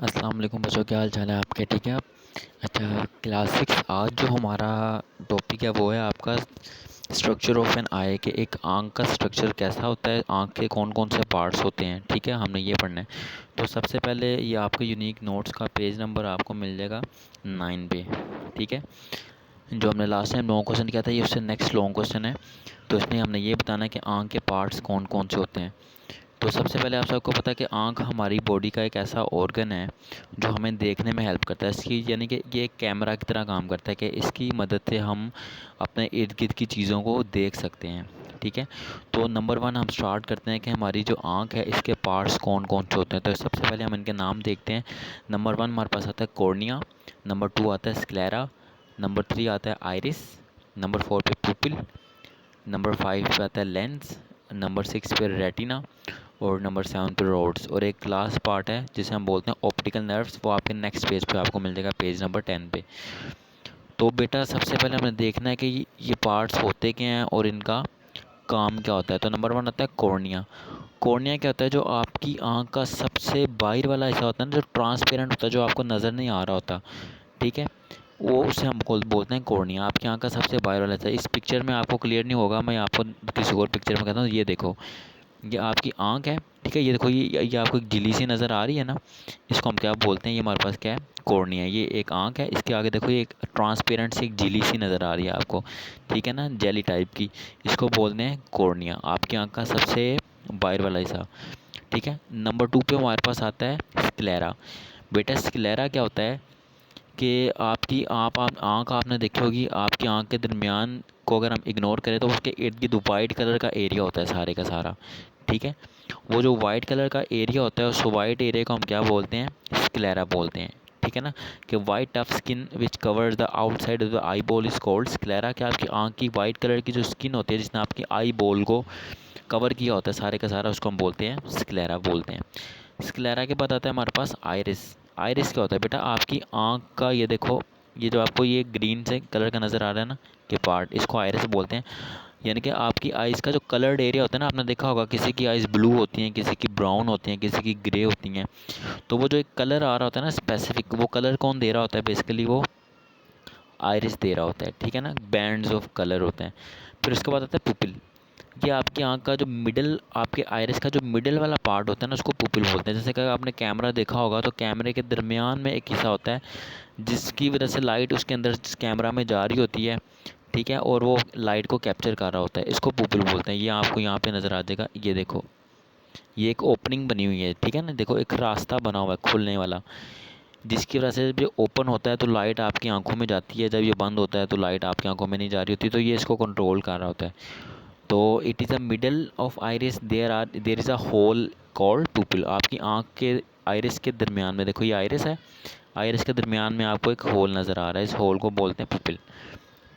अस्सलाम वालेकुम बच्चों, क्या हाल चाल है आपके? ठीक है आप। अच्छा, क्लास 6 आज जो हमारा टॉपिक है वो है आपका स्ट्रक्चर ऑफ एन आई, के एक आंख का स्ट्रक्चर कैसा होता है, आंख के कौन कौन से पार्ट्स होते हैं। ठीक है, हमने ये पढ़ना है। तो सबसे पहले ये आपके यूनिक नोट्स का पेज नंबर आपको मिल जाएगा 9 पे। ठीक है, जो हमने लास्ट टाइम लॉन्ग क्वेश्चन किया था ये उससे नेक्स्ट लॉन्ग क्वेश्चन है। तो इसमें हमने ये बताना है कि आंख के पार्ट्स कौन कौन से होते हैं। तो सबसे पहले आप सबको पता है कि आँख हमारी बॉडी का एक ऐसा ऑर्गन है जो हमें देखने में हेल्प करता है। इसकी यानी कि ये एक कैमरा की तरह काम करता है कि इसकी मदद से हम अपने इर्द गिर्द की चीज़ों को देख सकते हैं। ठीक है, तो नंबर वन हम स्टार्ट करते हैं कि हमारी जो आँख है इसके पार्ट्स कौन कौन से होते हैं। तो सबसे पहले हम इनके नाम देखते हैं। नंबर वन हमारे पास आता है कॉर्निया, नंबर टू आता है स्क्लेरा, नंबर थ्री आता है आइरिस, नंबर फोर पे पुपिल, नंबर फाइव पे आता है लेंस, नंबर सिक्स पे रेटिना और नंबर सेवन पे रोड्स। और एक लास्ट पार्ट है जिसे हम बोलते हैं ऑप्टिकल नर्व्स, वो आपके नेक्स्ट पेज पे आपको मिल जाएगा, पेज नंबर 10 पे। तो बेटा सबसे पहले हमें देखना है कि ये पार्ट्स होते क्या हैं और इनका काम क्या होता है। तो नंबर वन आता है कॉर्निया। कॉर्निया क्या होता है? जो आपकी आँख का सबसे बाहर वाला हिस्सा होता है ना, जो ट्रांसपेरेंट होता है, जो आपको नज़र नहीं आ रहा होता। ठीक है, वो उसे हम बोलते हैं कॉर्निया। आपकी आँख का सबसे बाहर वाला हिस्सा। इस पिक्चर में आपको क्लियर नहीं होगा, मैं आपको किसी और पिक्चर में कहता हूँ। ये देखो, ये आपकी आँख है। ठीक है, ये देखो, ये आपको एक झिल्ली सी नज़र आ रही है ना, इसको हम क्या बोलते हैं? ये हमारे पास क्या है? कॉर्निया। ये एक आँख है, इसके आगे देखो ये एक ट्रांसपेरेंट सी एक झिल्ली सी नज़र आ रही है आपको। ठीक है ना, जेली टाइप की। इसको बोलते हैं कॉर्निया, आपकी आँख का सबसे बाहर वाला हिस्सा। ठीक है, नंबर टू पे हमारे पास आता है स्क्लेरा। बेटा स्क्लेरा क्या होता है कि आपकी आप आँख आपने देखी होगी, आपकी आँख के दरमियान को अगर हम इग्नोर करें तो उसके इर्द गिर्द वाइट कलर का एरिया होता है सारे का सारा। ठीक है, वो जो वाइट कलर का एरिया होता है उस वाइट एरिया को हम क्या बोलते हैं? स्क्लेरा बोलते हैं। ठीक है ना, कि white tough skin which covers the outside of the eye ball is called sclera. कि आपकी आँख की वाइट कलर की जो स्किन होती है जिसने आपकी आई बॉल को कवर किया होता है सारे का सारा, उसको हम बोलते हैं स्क्लेरा बोलते हैं। स्क्लेरा के बाद आता है हमारे पास आइरिस। आइरिस क्या होता है बेटा? आपकी आँख का ये देखो, ये जो आपको ये ग्रीन से कलर का नज़र आ रहा है ना, ये पार्ट, इसको आइरिस बोलते हैं। यानी कि आपकी आइज़ का जो कलर्ड एरिया होता है ना, आपने देखा होगा किसी की आइज़ ब्लू होती हैं, किसी की ब्राउन होती हैं, किसी की ग्रे होती हैं। तो वो जो एक कलर आ रहा होता है ना स्पेसिफिक, वो कलर कौन दे रहा होता है? बेसिकली वो आइरिस दे रहा होता है। ठीक है ना, बैंड्स ऑफ कलर होते हैं। फिर उसके बाद आता है पुपिल। ये आपकी आँख का जो मिडल, आपके आइरिस का जो मिडल वाला पार्ट होता है ना, उसको पुपिल बोलते हैं। जैसे कि आपने कैमरा देखा होगा तो कैमरे के दरमियान में एक हिस्सा होता है जिसकी वजह से लाइट उसके अंदर कैमरा में जा रही होती है। ठीक है, और वो लाइट को कैप्चर कर रहा होता है, इसको पुपिल बोलते हैं। ये आपको यहाँ पे नज़र आ जाएगा, ये देखो, ये एक ओपनिंग बनी हुई है। ठीक है ना, देखो एक रास्ता बना हुआ है खुलने वाला, जिसकी वजह से जब ये ओपन होता है तो लाइट आपकी आंखों में जाती है, जब ये बंद होता है तो लाइट आपकी आंखों में नहीं जा रही होती। तो ये इसको कंट्रोल कर रहा होता है। तो it is a middle of iris, there is a hole called pupil. आपकी आँख के आइरिस के दरमियान में देखो, ये आइरिस है, आइरिस के दरमियान में आपको एक होल नज़र आ रहा है, इस होल को बोलते हैं पुपिल।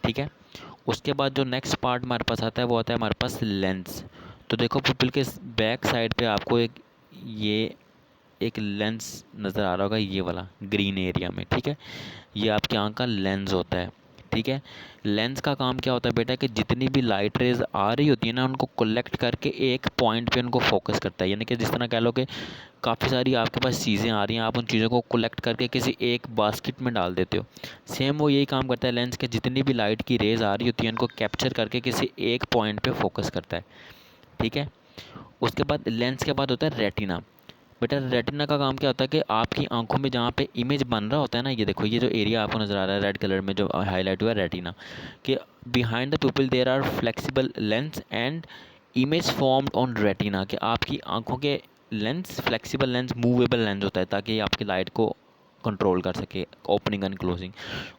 ठीक है, उसके बाद जो नेक्स्ट पार्ट हमारे पास आता है वो आता है हमारे पास लेंस। तो देखो पुपिल के बैक साइड पे आपको ये एक लेंस नज़र आ रहा होगा, ये वाला ग्रीन एरिया में। ठीक है, ये आपकी आँख का लेंस होता है। ठीक है, लेंस का काम क्या होता है बेटा? कि जितनी भी लाइट रेज आ रही होती है ना, उनको कलेक्ट करके एक पॉइंट पे उनको फोकस करता है। यानी कि जिस तरह कह लो कि काफ़ी सारी आपके पास चीज़ें आ रही हैं, आप उन चीज़ों को कलेक्ट करके किसी एक बास्केट में डाल देते हो। सेम वो यही काम करता है लेंस के, जितनी भी लाइट की रेज आ रही होती है उनको कैप्चर करके किसी एक पॉइंट पे फोकस करता है। ठीक है, उसके बाद लेंस के बाद होता है रेटिना। बेटा रेटिना का काम क्या होता है? कि आपकी आंखों में जहाँ पे इमेज बन रहा होता है ना, ये देखो, ये जो एरिया आपको नज़र आ रहा है रेड कलर में जो हाईलाइट हुआ है, रेटिना कि behind the people there are flexible lens and image formed on retina. कि आपकी आंखों के lens, flexible lens, movable lens होता है ताकि आपकी लाइट को कंट्रोल कर सके, ओपनिंग एंड क्लोजिंग।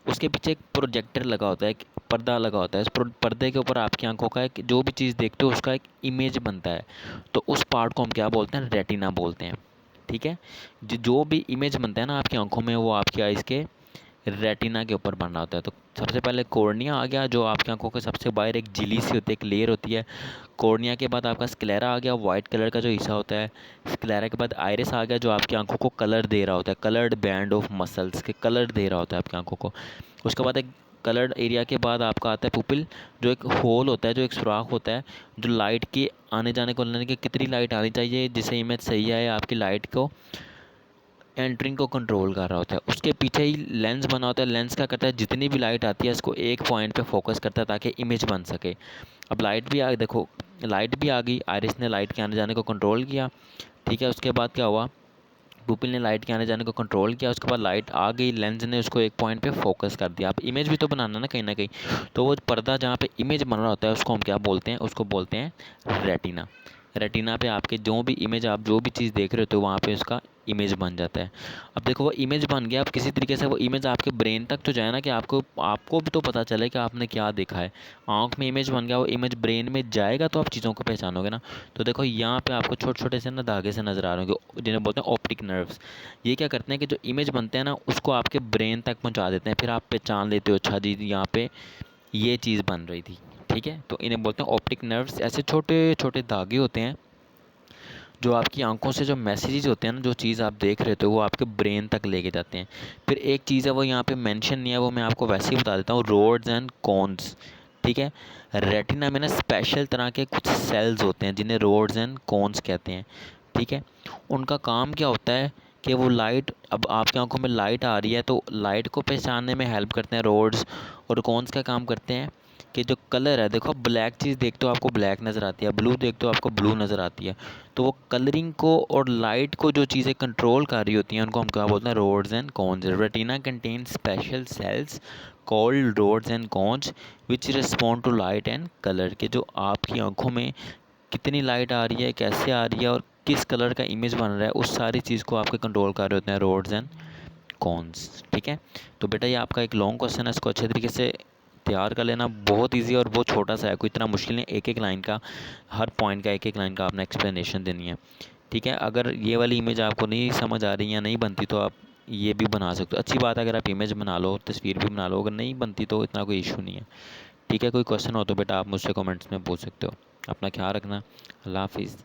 उसके पीछे एक प्रोजेक्टर लगा होता है, एक पर्दा लगा होता है। इस पर्दे के ऊपर आपकी आंखों का एक, जो भी चीज़ देखते हो उसका एक इमेज बनता है। तो उस पार्ट को हम क्या बोलते हैं? रेटिना बोलते हैं। ठीक है, जो भी इमेज बनता है ना आपकी आंखों में, वो आपकी आइज़ के रेटिना के ऊपर बन रहा होता है। तो सबसे पहले कॉर्निया आ गया, जो आपकी आंखों के सबसे बाहर एक झिल्ली सी होती है, एक लेयर होती है। कॉर्निया के बाद आपका स्क्लेरा आ गया, वाइट कलर का जो हिस्सा होता है। स्क्लेरा के बाद आइरिस आ गया, जो आपकी आंखों को कलर दे रहा होता है, कलर्ड बैंड ऑफ मसल्स के कलर दे रहा होता है आपकी आंखों को। उसके बाद एक कलर्ड एरिया के बाद आपका आता है पुपिल, जो एक होल होता है, जो एक सुराख होता है, जो लाइट की आने जाने को, लेने की कितनी लाइट आनी चाहिए जिससे इमेज सही आए, आपकी लाइट को एंटरिंग को कंट्रोल कर रहा होता है। उसके पीछे ही लेंस बना होता है। लेंस क्या करता है, जितनी भी लाइट आती है इसको एक पॉइंट पे फोकस करता है ताकि इमेज बन सके। अब लाइट भी आ गई, देखो लाइट भी आ गई, आयरिस ने लाइट के आने जाने को कंट्रोल किया, ठीक है। उसके बाद क्या हुआ, पुपिल ने लाइट के आने जाने को कंट्रोल किया, उसके बाद लाइट आ गई, लेंस ने उसको एक पॉइंट पे फोकस कर दिया। अब इमेज भी तो बनाना ना कहीं ना कहीं, तो वो पर्दा जहाँ पे इमेज बन रहा होता है उसको हम क्या बोलते हैं, उसको बोलते हैं रेटिना। रेटिना पे आपके जो भी इमेज, आप जो भी चीज़ देख रहे हो तो वहाँ पे उसका इमेज बन जाता है। अब देखो वो इमेज बन गया, अब किसी तरीके से वो इमेज आपके ब्रेन तक तो जाए ना, कि आपको आपको भी तो पता चले कि आपने क्या देखा है। आँख में इमेज बन गया, वो इमेज ब्रेन में जाएगा तो आप चीज़ों को पहचानोगे ना। तो देखो यहाँ पे आपको छोटे छोटे से ना धागे से नज़र आ रहे होंगे जिन्हें बोलते हैं ऑप्टिक नर्व्स। ये क्या करते हैं कि जो इमेज बनते हैं ना उसको आपके ब्रेन तक पहुँचा देते हैं, फिर आप पहचान लेते हो, अच्छा जी यहाँ पे ये चीज़ बन रही थी, ठीक है। तो इन्हें बोलते हैं ऑप्टिक नर्व्स। ऐसे छोटे छोटे धागे होते हैं जो आपकी आंखों से जो मैसेजेस होते हैं ना, जो चीज़ आप देख रहे हो वो आपके ब्रेन तक लेके जाते हैं। फिर एक चीज़ है वो यहाँ पे मेंशन नहीं है, वो मैं आपको वैसे ही बता देता हूँ, रोड्स एंड कॉन्स, ठीक है। रेटिना में ना स्पेशल तरह के कुछ सेल्स होते हैं जिन्हें रोड्स एंड कॉन्स कहते हैं, ठीक है। उनका काम क्या होता है कि वो लाइट, अब आपकी आंखों में लाइट आ रही है तो लाइट को पहचानने में हेल्प करते हैं रोड्स, और कॉन्स का काम करते हैं कि जो कलर है, देखो ब्लैक चीज़ देखते हो आपको ब्लैक नज़र आती है, ब्लू देखते हो आपको ब्लू नज़र आती है, तो वो कलरिंग को और लाइट को जो चीज़ें कंट्रोल कर रही होती हैं उनको हम क्या बोलते हैं, rods and cones. Retina contain special cells called rods and cones which respond to light and colour, के जो आपकी आंखों में कितनी लाइट आ रही है, कैसे आ रही है और किस कलर का इमेज बन रहा है, उस सारी चीज़ को आपके कंट्रोल कर रहे होते हैं रोड्स एंड कॉन्स, ठीक है। तो बेटा ये आपका एक लॉन्ग क्वेश्चन है, इसको अच्छे तरीके से तैयार कर लेना। बहुत इजी और बहुत छोटा सा है, कोई इतना मुश्किल नहीं, एक एक लाइन का, हर पॉइंट का एक एक लाइन का आपने एक्सप्लेनेशन देनी है, ठीक है। अगर ये वाली इमेज आपको नहीं समझ आ रही या नहीं बनती तो आप ये भी बना सकते हो। अच्छी बात है अगर आप इमेज बना लो, तस्वीर भी बना लो, अगर नहीं बनती तो इतना कोई इशू नहीं है, ठीक है। कोई क्वेश्चन हो तो बेटा आप मुझसे कमेंट्स में पूछ सकते हो। अपना ख्याल रखना। अल्लाह हाफिज़।